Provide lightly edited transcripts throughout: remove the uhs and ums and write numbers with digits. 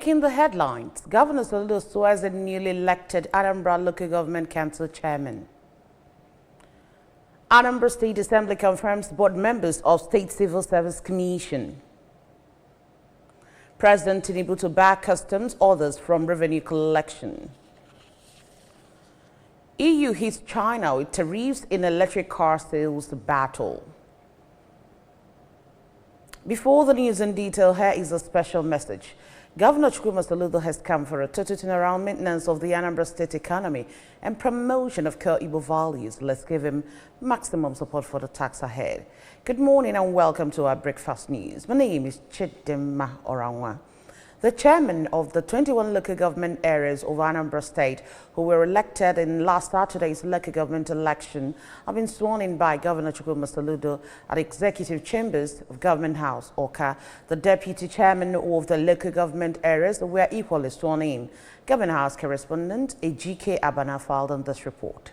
Making the headlines, Governor Soludo swears the newly elected Anambra Local Government Council Chairman. Anambra State Assembly confirms board members of State Civil Service Commission. President Tinubu to back customs orders from revenue collection. EU hits China with tariffs in electric car sales battle. Before the news in detail, here is a special message. Governor Soludo has come for a total turnaround maintenance of the Anambra State economy and promotion of core Igbo values. Let's give him maximum support for the task ahead. Good morning and welcome to our breakfast news. My name is Chidimma Oranwa. The chairman of the 21 local government areas of Anambra State, who were elected in last Saturday's local government election, have been sworn in by Governor Soludo at Executive Chambers of Government House, Oka. The deputy chairman of the local government areas were equally sworn in. Government House correspondent Ejike Abana filed on this report.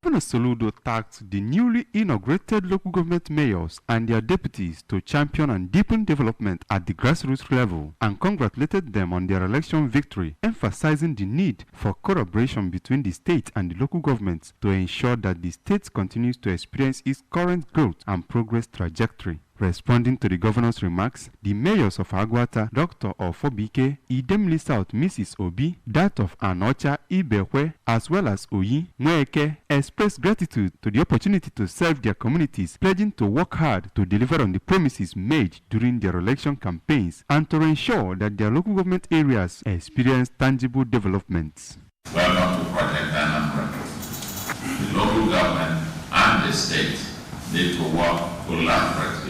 Governor Soludo tasked the newly inaugurated local government mayors and their deputies to champion and deepen development at the grassroots level and congratulated them on their election victory, emphasizing the need for collaboration between the state and the local governments to ensure that the state continues to experience its current growth and progress trajectory. Responding to the governor's remarks, the mayors of Agwata, Dr. Ofobike, Idemli South, Mrs. Obi, that of Anocha, Ibekwe, as well as Oyi, Mweke, expressed gratitude to the opportunity to serve their communities, pledging to work hard to deliver on the promises made during their election campaigns and to ensure that their local government areas experience tangible developments. Welcome to Project Anambra. The local government and the state need to work collaboratively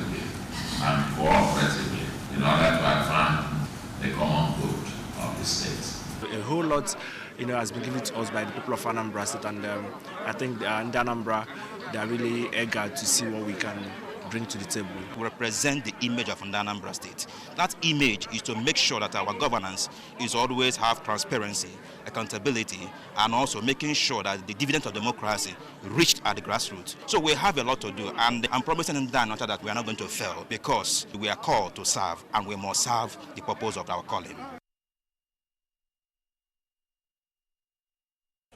and cooperatively in order to advance the common good of the state. A whole lot, has been given to us by the people of Anambra State, and I think in Anambra they are really eager to see what we can bring to the table. We represent the image of Anambra State. That image is to make sure that our governance is always have transparency, accountability, and also making sure that the dividend of democracy reached at the grassroots. So we have a lot to do, and I'm promising in that we are not going to fail because we are called to serve, and we must serve the purpose of our calling.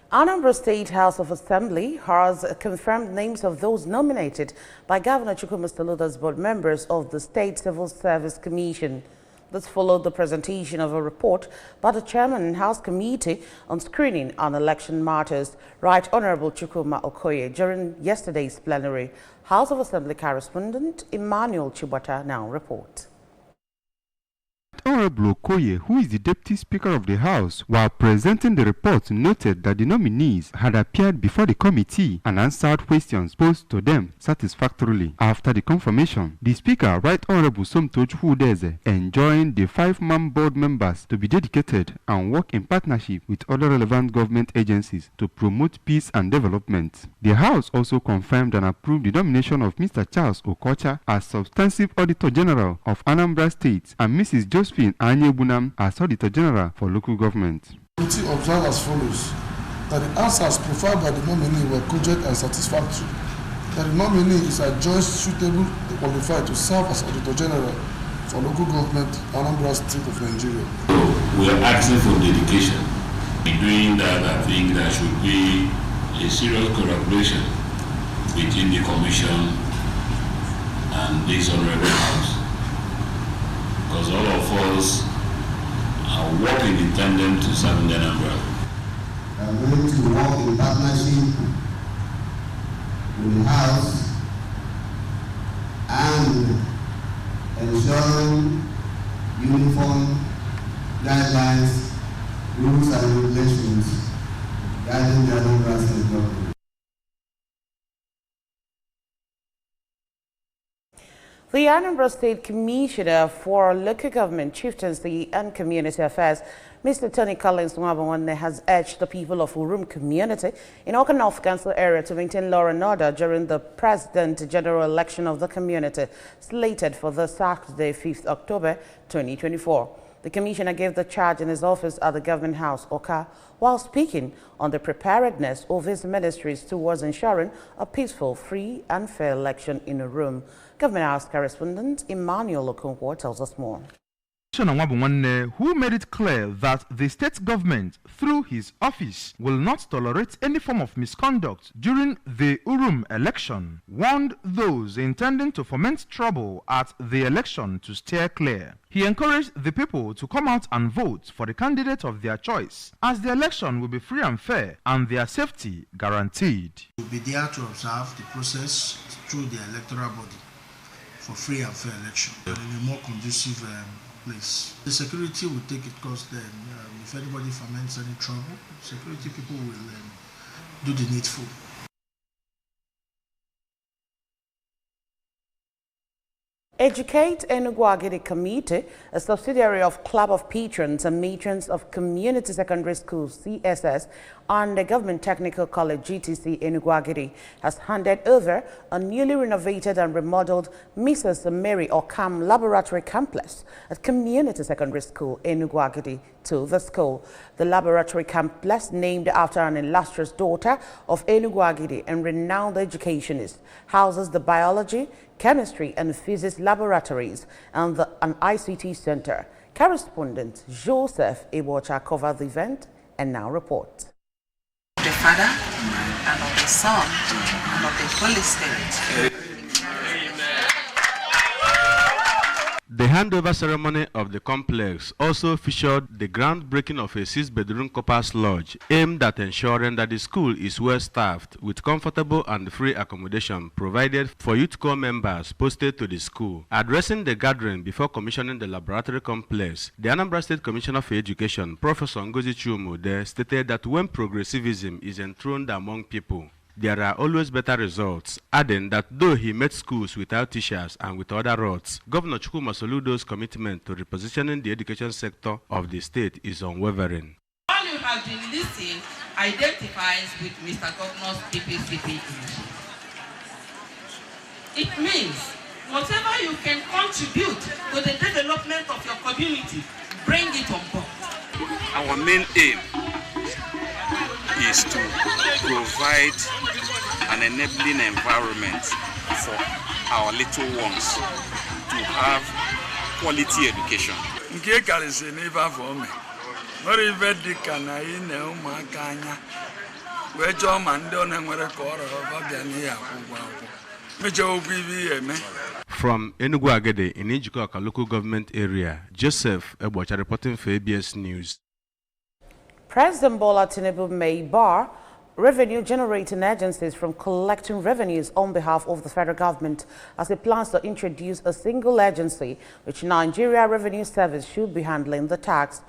Anambra State House of Assembly has confirmed names of those nominated by Governor Soludo's board members of the State Civil Service Commission. This followed the presentation of a report by the Chairman and House Committee on Screening on Election Matters, Right Honorable Chukwuma Okoye, during yesterday's plenary. House of Assembly correspondent Emmanuel Chibata now reports. Honorable Okoye, who is the Deputy Speaker of the House, while presenting the report, noted that the nominees had appeared before the committee and answered questions posed to them satisfactorily. After the confirmation, the Speaker, Right Honorable Somtochukwu Udeze, enjoined the 5-man board members to be dedicated and work in partnership with other relevant government agencies to promote peace and development. The House also confirmed and approved the nomination of Mr. Charles Okocha as Substantive Auditor General of Anambra State and Mrs. Josephine Anyebunam as Auditor General for Local Government. The committee observed as follows: that the answers provided by the nominee were cogent and satisfactory, that the nominee is adjudged suitable and qualified to serve as Auditor General for Local Government, Anambra State of Nigeria. We are asking for dedication. In doing that, I think there should be a serious collaboration between the Commission and this honorable House, because all of us are working in tandem to serve Anambra. We are going to work in partnership with the House and ensuring uniform guidelines, rules and regulations guiding the Anambra State government. The Anambra State Commissioner for Local Government, Chieftaincy and Community Affairs, Mr. Tony Collins Nwabanwane, has urged the people of Urum community in Oka North Council area to maintain law and order during the President General election of the community, slated for this Saturday, 5th October 2024. The Commissioner gave the charge in his office at the Government House, Oka, while speaking on the preparedness of his ministries towards ensuring a peaceful, free and fair election in Urum. Government House correspondent Emmanuel Okonkwo tells us more. Nwabunwanne, who made it clear that the state government, through his office, will not tolerate any form of misconduct during the Urum election, warned those intending to foment trouble at the election to steer clear. He encouraged the people to come out and vote for the candidate of their choice, as the election will be free and fair and their safety guaranteed. We'll be there to observe the process through the electoral body for free and fair election in a more conducive place. The security will take it because then if anybody foments any trouble, security people will do the needful. Educate Enugu Agidi Committee, a subsidiary of Club of Patrons and Matrons of Community Secondary Schools, CSS, and the Government Technical College, GTC Enugu Agidi, has handed over a newly renovated and remodeled Mrs. Mary Okam Laboratory Complex at Community Secondary School, Enugu Agidi, to the school. The laboratory complex, named after an illustrious daughter of Enugu Agidi and renowned educationist, houses the biology, chemistry and physics laboratories and an ICT center. Correspondent Joseph Ibocha covered the event and now reports. The Father and of the Son and of the Holy Spirit. The handover ceremony of the complex also featured the groundbreaking of a 6-bedroom corpus lodge aimed at ensuring that the school is well staffed with comfortable and free accommodation provided for youth corps members posted to the school. Addressing the gathering before commissioning the laboratory complex, the Anambra State Commissioner for Education, Professor Ngozi Chiumude, stated that when progressivism is enthroned among people, there are always better results, adding that though he met schools without teachers and with other roads, Governor Chukwuma Soludo's commitment to repositioning the education sector of the state is unwavering. All you have been listening identifies with Mr. Governor's PPCP. It means whatever you can contribute to the development of your community, bring it on board. Our main aim is to provide an enabling environment for our little ones to have quality education. From Enugu Agede in Ijikoka local government area, Joseph Ebocha reporting for ABS News. President Bola Tinubu may bar revenue-generating agencies from collecting revenues on behalf of the federal government as he plans to introduce a single agency which Nigeria Revenue Service should be handling the tax.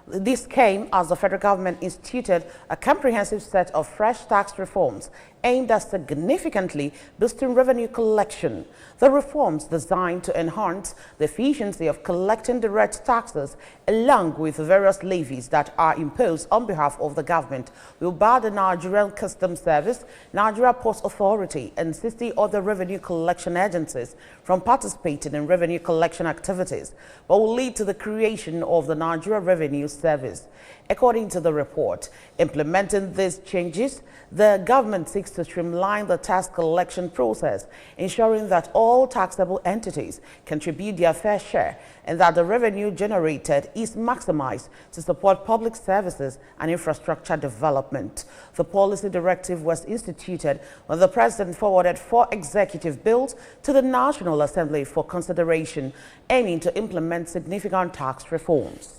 This came as the federal government instituted a comprehensive set of fresh tax reforms aimed at significantly boosting revenue collection. The reforms designed to enhance the efficiency of collecting direct taxes along with various levies that are imposed on behalf of the government will bar the Nigerian Customs Service, Nigeria Ports Authority and 60 other revenue collection agencies from participating in revenue collection activities, but will lead to the creation of the Nigeria Revenue Service. According to the report, implementing these changes, the government seeks to streamline the tax collection process, ensuring that all taxable entities contribute their fair share and that the revenue generated is maximized to support public services and infrastructure development. The policy directive was instituted when the president forwarded 4 executive bills to the National Assembly for consideration, aiming to implement significant tax reforms.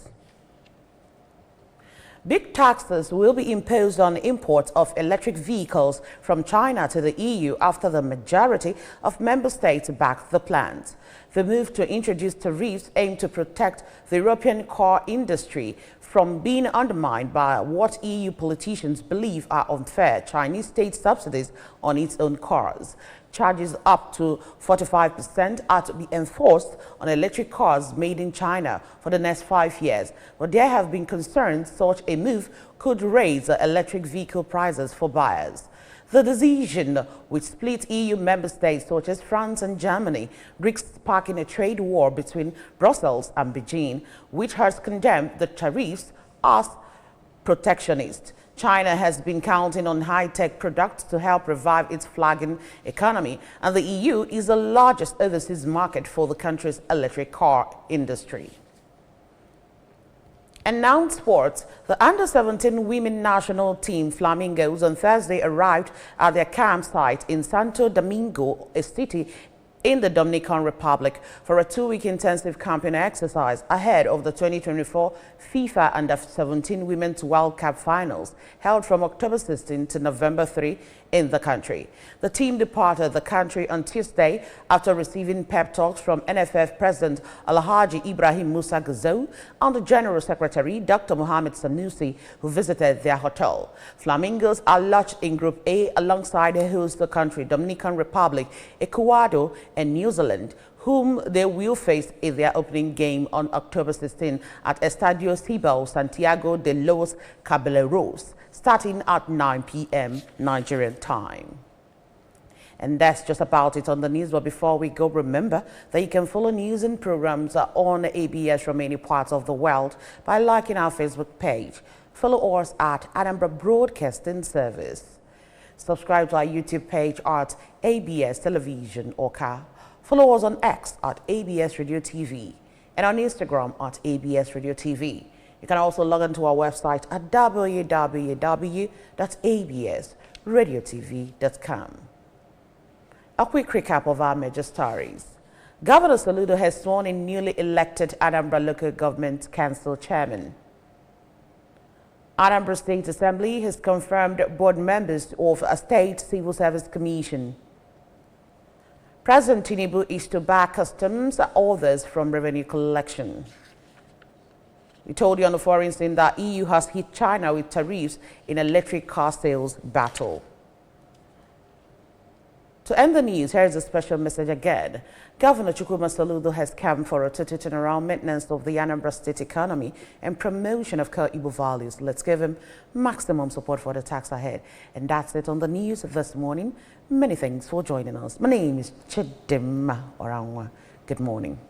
Big taxes will be imposed on imports of electric vehicles from China to the EU after the majority of member states back the plans. The move to introduce tariffs aimed to protect the European car industry from being undermined by what EU politicians believe are unfair Chinese state subsidies on its own cars. Charges up to 45% are to be enforced on electric cars made in China for the next 5 years. But there have been concerns such a move could raise electric vehicle prices for buyers. The decision, which split EU member states such as France and Germany, risks sparking a trade war between Brussels and Beijing, which has condemned the tariffs as protectionist. China has been counting on high-tech products to help revive its flagging economy, and the EU is the largest overseas market for the country's electric car industry. And now in sports, the under-17 women national team Flamingos on Thursday arrived at their campsite in Santo Domingo, a city in the Dominican Republic, for a 2-week intensive camping exercise ahead of the 2024 FIFA Under-17 Women's World Cup Finals, held from October 16 to November 3 in the country. The team departed the country on Tuesday after receiving pep talks from NFF President Alhaji Ibrahim Musa Gazo and the General Secretary Dr. Mohamed Sanusi, who visited their hotel. Flamingos are lodged in Group A alongside their host country, Dominican Republic, Ecuador, and New Zealand, whom they will face in their opening game on October 16 at Estadio Cibao Santiago de los Caballeros, starting at 9 p.m. Nigerian time. And that's just about it on the news. But before we go, remember that you can follow news and programs on ABS from many parts of the world by liking our Facebook page. Follow us at Anambra Broadcasting Service. Subscribe to our YouTube page at ABS Television Oka. Follow us on X at ABS Radio TV and on Instagram at ABS Radio TV. You can also log on to our website at www.absradiotv.com. A quick recap of our major stories. Governor Soludo has sworn in newly elected Anambra Local Government Council Chairman. Anambra State Assembly has confirmed board members of a State Civil Service Commission. President Tinubu is to back customs others from revenue collection. We told you on the foreign scene that EU has hit China with tariffs in electric car sales battle. To end the news, here is a special message again. Governor Chukwuma Soludo has come for a total turnaround maintenance of the Anambra State economy and promotion of core Igbo values. Let's give him maximum support for the tax ahead. And that's it on the news this morning. Many thanks for joining us. My name is Chidima Orangwa. Good morning.